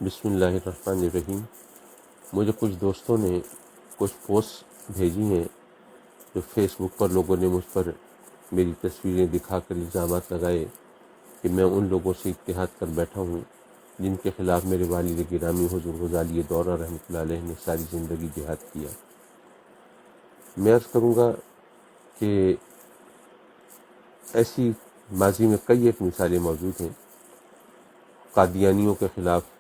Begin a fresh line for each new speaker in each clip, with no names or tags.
بسم اللہ الرحمن الرحیم۔ مجھے کچھ دوستوں نے کچھ پوسٹ بھیجی ہیں جو فیس بک پر لوگوں نے مجھ پر میری تصویریں دکھا کر الزامات لگائے کہ میں ان لوگوں سے اتحاد کر بیٹھا ہوں جن کے خلاف میرے والد گرامی حضور غزالی دورہ رحمۃ اللہ علیہ نے ساری زندگی جہاد کیا۔ میں عرض کروں گا کہ ایسی ماضی میں کئی ایک مثالیں موجود ہیں قادیانیوں کے خلاف،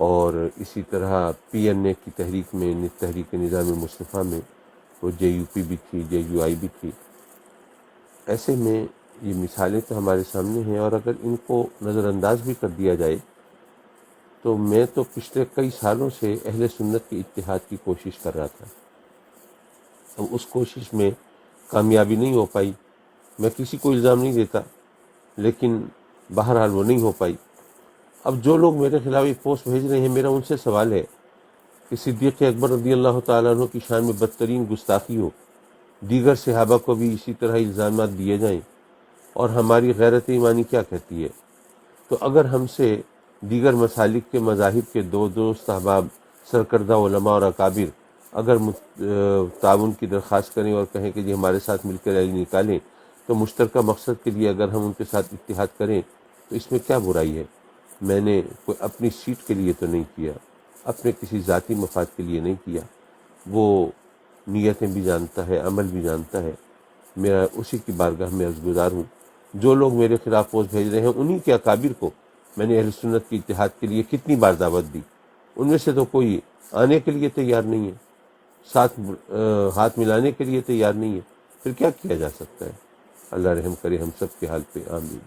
اور اسی طرح پی این اے کی تحریک میں، تحریک نظام مصطفیٰ میں وہ جے یو پی بھی تھی، جے یو آئی بھی تھی۔ ایسے میں یہ مثالیں تو ہمارے سامنے ہیں، اور اگر ان کو نظر انداز بھی کر دیا جائے تو میں تو پچھلے کئی سالوں سے اہل سنت کے اتحاد کی کوشش کر رہا تھا۔ اب اس کوشش میں کامیابی نہیں ہو پائی۔ میں کسی کو الزام نہیں دیتا، لیکن بہرحال وہ نہیں ہو پائی۔ اب جو لوگ میرے خلاف یہ پوسٹ بھیج رہے ہیں، میرا ان سے سوال ہے کہ صدیق اکبر رضی اللہ تعالیٰ عنہ کی شان میں بدترین گستاخی ہو، دیگر صحابہ کو بھی اسی طرح الزامات دیے جائیں، اور ہماری غیرت ایمانی کیا کہتی ہے؟ تو اگر ہم سے دیگر مسالک کے مذاہب کے دو دوست احباب، سرکردہ علماء اور اکابر اگر تعاون کی درخواست کریں اور کہیں کہ جی ہمارے ساتھ مل کر ریلی نکالیں، تو مشترکہ مقصد کے لیے اگر ہم ان کے ساتھ اتحاد کریں تو اس میں کیا برائی ہے؟ میں نے کوئی اپنی سیٹ کے لیے تو نہیں کیا، اپنے کسی ذاتی مفاد کے لیے نہیں کیا۔ وہ نیتیں بھی جانتا ہے، عمل بھی جانتا ہے۔ میرا اسی کی بارگاہ میں عرض گزار ہوں۔ جو لوگ میرے خلاف پوسٹ بھیج رہے ہیں، انہی کے اکابر کو میں نے اہل سنت کی اتحاد کے لیے کتنی بار دعوت دی، ان میں سے تو کوئی آنے کے لیے تیار نہیں ہے، ساتھ ہاتھ ملانے کے لیے تیار نہیں ہے۔ پھر کیا کیا جا سکتا ہے؟ اللہ رحم کرے ہم سب کے حال پہ، آمین۔